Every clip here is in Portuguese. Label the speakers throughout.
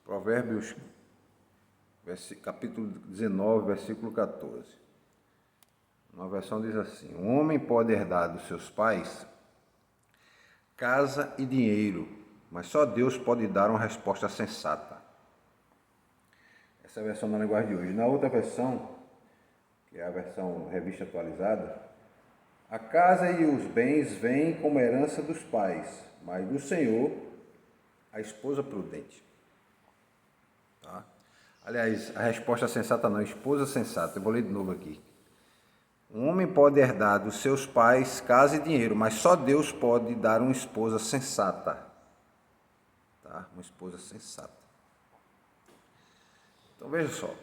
Speaker 1: Provérbios, capítulo 19, versículo 14. Uma versão diz assim: um homem pode herdar dos seus pais casa e dinheiro, mas só Deus pode dar uma resposta sensata. Essa é a versão na linguagem de hoje. Na outra versão, que é a versão revista atualizada, a casa e os bens vêm como herança dos pais, mas do Senhor a esposa prudente. Tá? Aliás, a resposta sensata não, esposa sensata. Eu vou ler de novo aqui. Um homem pode herdar dos seus pais casa e dinheiro, mas só Deus pode dar uma esposa sensata. Tá? Uma esposa sensata. Então veja só.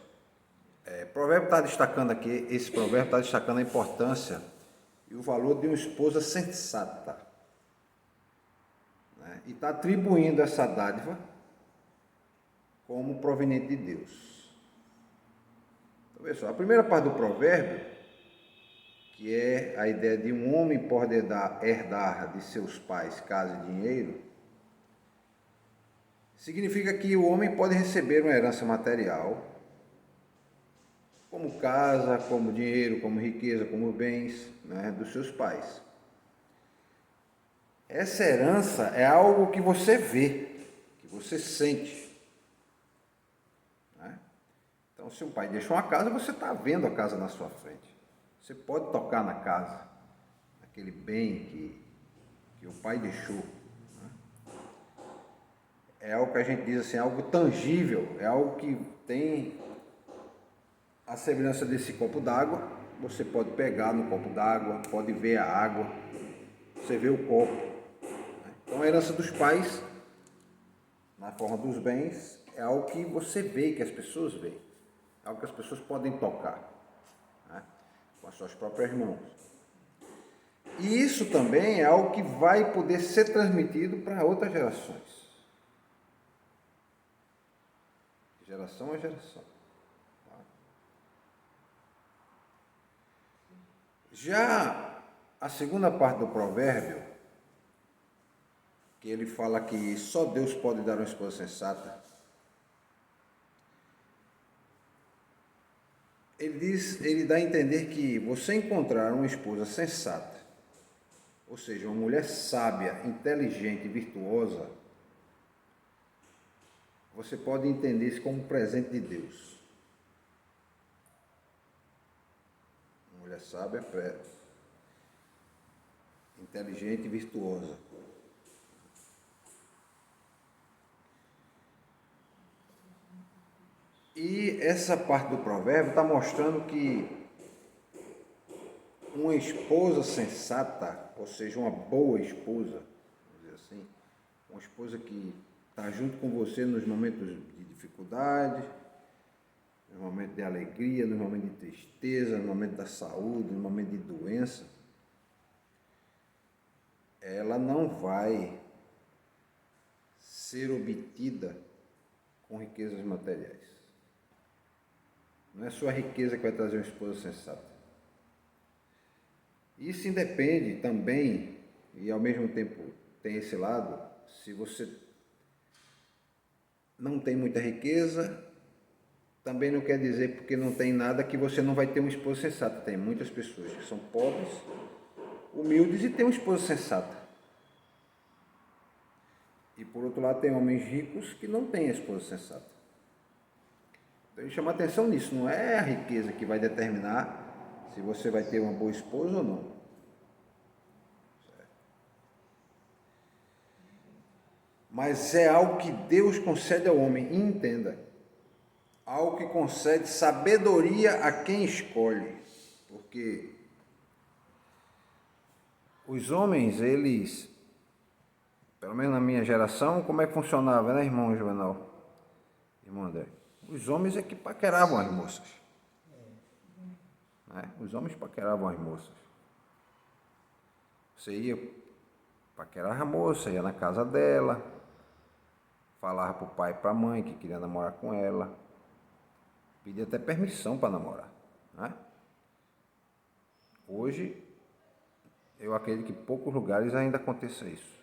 Speaker 1: Provérbio está destacando aqui, esse provérbio está destacando a importância e o valor de uma esposa sensata. Né? E está atribuindo essa dádiva como proveniente de Deus. Então veja só, a primeira parte do provérbio, que é a ideia de um homem pode herdar de seus pais casa e dinheiro, significa que o homem pode receber uma herança material, como casa, como dinheiro, como riqueza, como bens, né, dos seus pais. Essa herança é algo que você vê, que você sente. Né? Então, se um pai deixa uma casa, você está vendo a casa na sua frente. Você pode tocar na casa, naquele bem que o pai deixou. Né? É algo que a gente diz assim, algo tangível, é algo que tem a semelhança desse copo d'água. Você pode pegar no copo d'água, pode ver a água, você vê o copo. Né? Então a herança dos pais, na forma dos bens, é algo que você vê, que as pessoas veem, é algo que as pessoas podem tocar, né? Com as suas próprias mãos. E isso também é algo que vai poder ser transmitido para outras gerações. Geração a geração. Já a segunda parte do provérbio, que ele fala que só Deus pode dar uma esposa sensata, ele dá a entender que você encontrar uma esposa sensata, ou seja, uma mulher sábia, inteligente e virtuosa, você pode entender isso como um presente de Deus. Uma mulher sábia, inteligente e virtuosa. E essa parte do provérbio está mostrando que uma esposa sensata, ou seja, uma boa esposa, vamos dizer assim, uma esposa que está junto com você nos momentos de dificuldade, nos momentos de alegria, nos momentos de tristeza, no momento da saúde, no momento de doença, ela não vai ser obtida com riquezas materiais. Não é só a riqueza que vai trazer uma esposa sensata. Isso independe também, e ao mesmo tempo tem esse lado, se você não tem muita riqueza, também não quer dizer porque não tem nada que você não vai ter uma esposa sensata. Tem muitas pessoas que são pobres, humildes e têm uma esposa sensata. E por outro lado tem homens ricos que não têm a esposa sensata. Então, chama atenção nisso, não é a riqueza que vai determinar se você vai ter uma boa esposa ou não. Certo? Mas é algo que Deus concede ao homem, e entenda, algo que concede sabedoria a quem escolhe, porque os homens, eles, pelo menos na minha geração, como é que funcionava, né, irmão Juvenal? Irmão André? Os homens é que paqueravam as moças. Né? Os homens paqueravam as moças. Você ia paquerar a moça, ia na casa dela, falava para o pai e para a mãe que queria namorar com ela, pedia até permissão para namorar. Né? Hoje, eu acredito que em poucos lugares ainda aconteça isso.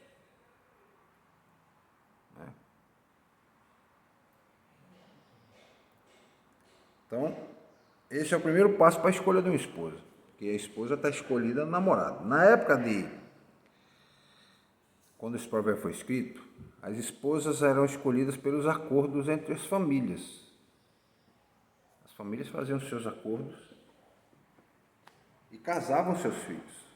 Speaker 1: Né? Então, esse é o primeiro passo para a escolha de uma esposa, que a esposa está escolhida no namorado. Na época quando esse provérbio foi escrito, as esposas eram escolhidas pelos acordos entre as famílias. As famílias faziam seus acordos e casavam seus filhos.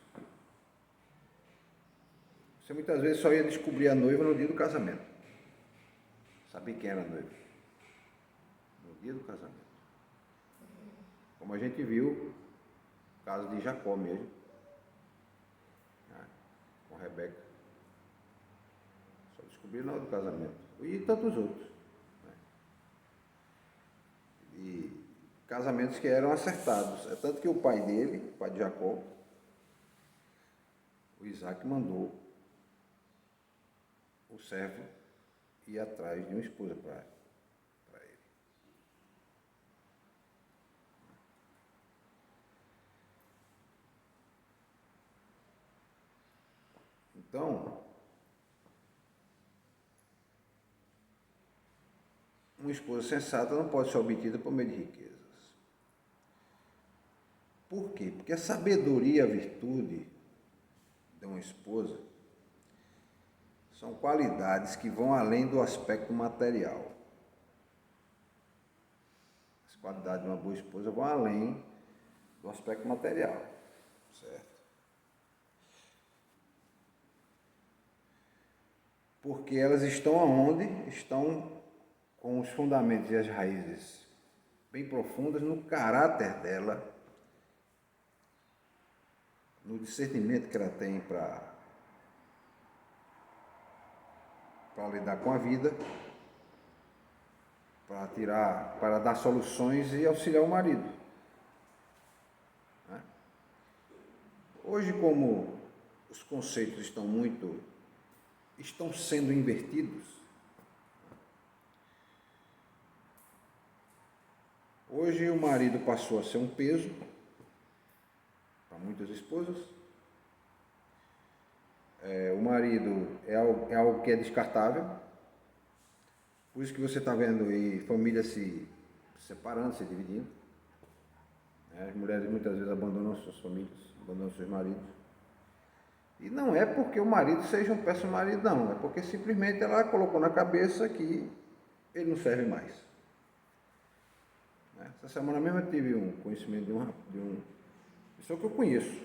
Speaker 1: Você muitas vezes só ia descobrir a noiva no dia do casamento. Sabia quem era a noiva? No dia do casamento. Como a gente viu, o caso de Jacó mesmo, né, com Rebeca. Só descobriram na hora do casamento. E tantos outros. Né? E casamentos que eram acertados. É tanto que o pai dele, o pai de Jacó, o Isaac, mandou o servo ir atrás de uma esposa para ele. Então, uma esposa sensata não pode ser obtida por meio de riquezas. Por quê? Porque a sabedoria e a virtude de uma esposa são qualidades que vão além do aspecto material. As qualidades de uma boa esposa vão além do aspecto material, certo? Porque elas estão aonde? Estão com os fundamentos e as raízes bem profundas no caráter dela, no discernimento que ela tem para lidar com a vida, para dar soluções e auxiliar o marido. Né? Hoje, como os conceitos estão sendo invertidos, hoje o marido passou a ser um peso para muitas esposas. O marido é algo que é descartável. Por isso que você está vendo aí famílias se separando, se dividindo. As mulheres muitas vezes abandonam suas famílias, abandonam seus maridos. E não é porque o marido seja um péssimo marido, não. É porque simplesmente ela colocou na cabeça que ele não serve mais. Essa semana mesmo eu tive um conhecimento de um pessoa que eu conheço.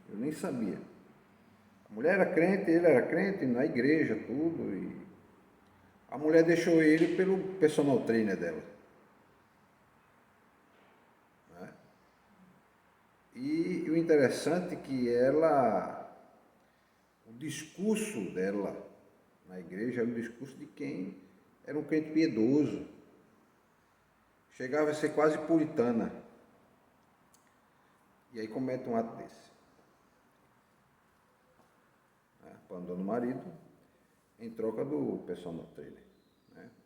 Speaker 1: Eu nem sabia. A mulher era crente, ele era crente, na igreja, tudo. E a mulher deixou ele pelo personal trainer dela. E o interessante é que o discurso dela na igreja era um discurso de quem era um crente piedoso. Chegava a ser quase puritana. E aí comete um ato desse. Abandona o marido em troca do personal trainer.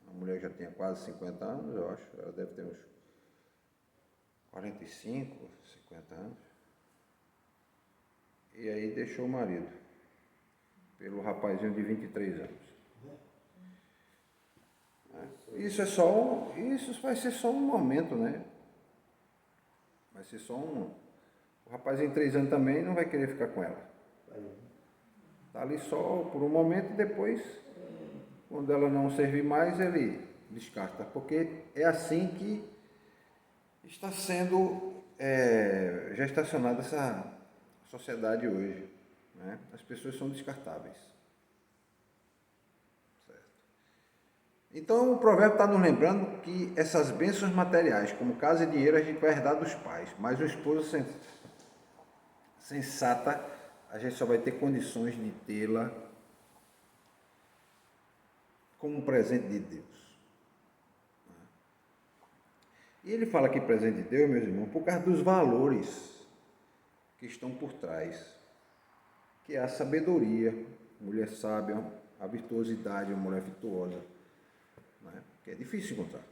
Speaker 1: A mulher já tinha quase 50 anos, eu acho. Ela deve ter uns 45, 50 anos. E aí deixou o marido pelo rapazinho de 23 anos. Isso vai ser só um momento, né? Vai ser só um... O rapazinho de 3 anos também não vai querer ficar com ela. Está ali só por um momento e depois, quando ela não servir mais, ele descarta. Porque é assim que está sendo gestacionada essa sociedade hoje. Né? As pessoas são descartáveis. Certo? Então o provérbio está nos lembrando que essas bênçãos materiais, como casa e dinheiro, a gente vai herdar dos pais. Mas uma esposa sensata, a gente só vai ter condições de tê-la como um presente de Deus. E ele fala aqui presente de Deus, meus irmãos, por causa dos valores que estão por trás, que é a sabedoria, mulher sábia, a virtuosidade, a mulher virtuosa, né? Que é difícil encontrar.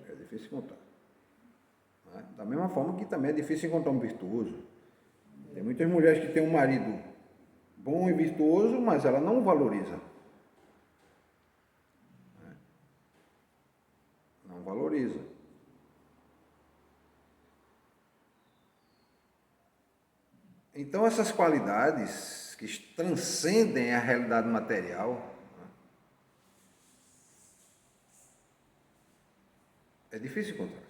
Speaker 1: É difícil encontrar. Né? Da mesma forma que também é difícil encontrar um virtuoso. Tem muitas mulheres que têm um marido bom e virtuoso, mas ela não o valoriza. Não valoriza. Então, essas qualidades que transcendem a realidade material, né, é difícil encontrar.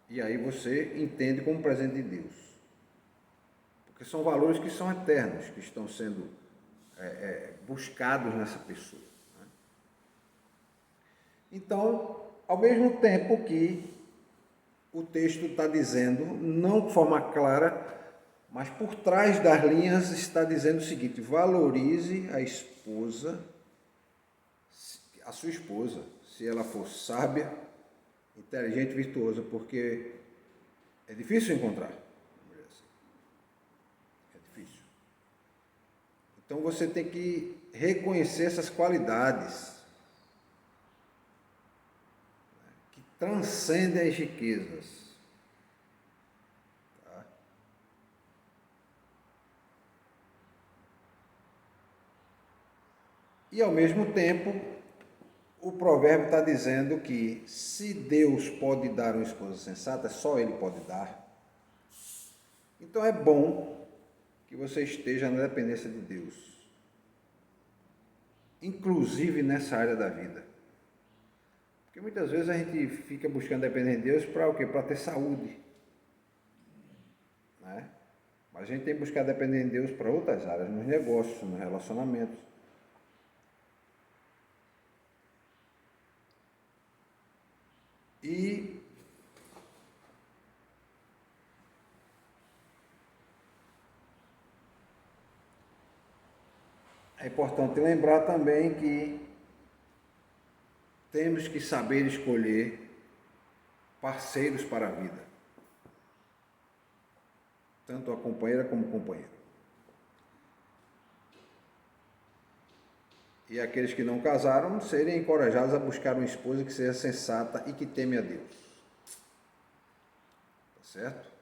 Speaker 1: E aí você entende como presente de Deus. Porque são valores que são eternos, que estão sendo buscados nessa pessoa. Né? Então, ao mesmo tempo que o texto está dizendo, não de forma clara, mas por trás das linhas está dizendo o seguinte: valorize a esposa, a sua esposa, se ela for sábia, inteligente, virtuosa, porque é difícil encontrar. É difícil. Então você tem que reconhecer essas qualidades que transcendem as riquezas. E ao mesmo tempo, o provérbio está dizendo que se Deus pode dar uma esposa sensata, só Ele pode dar. Então é bom que você esteja na dependência de Deus, inclusive nessa área da vida. Porque muitas vezes a gente fica buscando depender de Deus para o quê? Para ter saúde. Né? Mas a gente tem que buscar depender de Deus para outras áreas, nos negócios, nos relacionamentos. E é importante lembrar também que temos que saber escolher parceiros para a vida, tanto a companheira como o companheiro. E aqueles que não casaram serem encorajados a buscar uma esposa que seja sensata e que teme a Deus. Tá certo?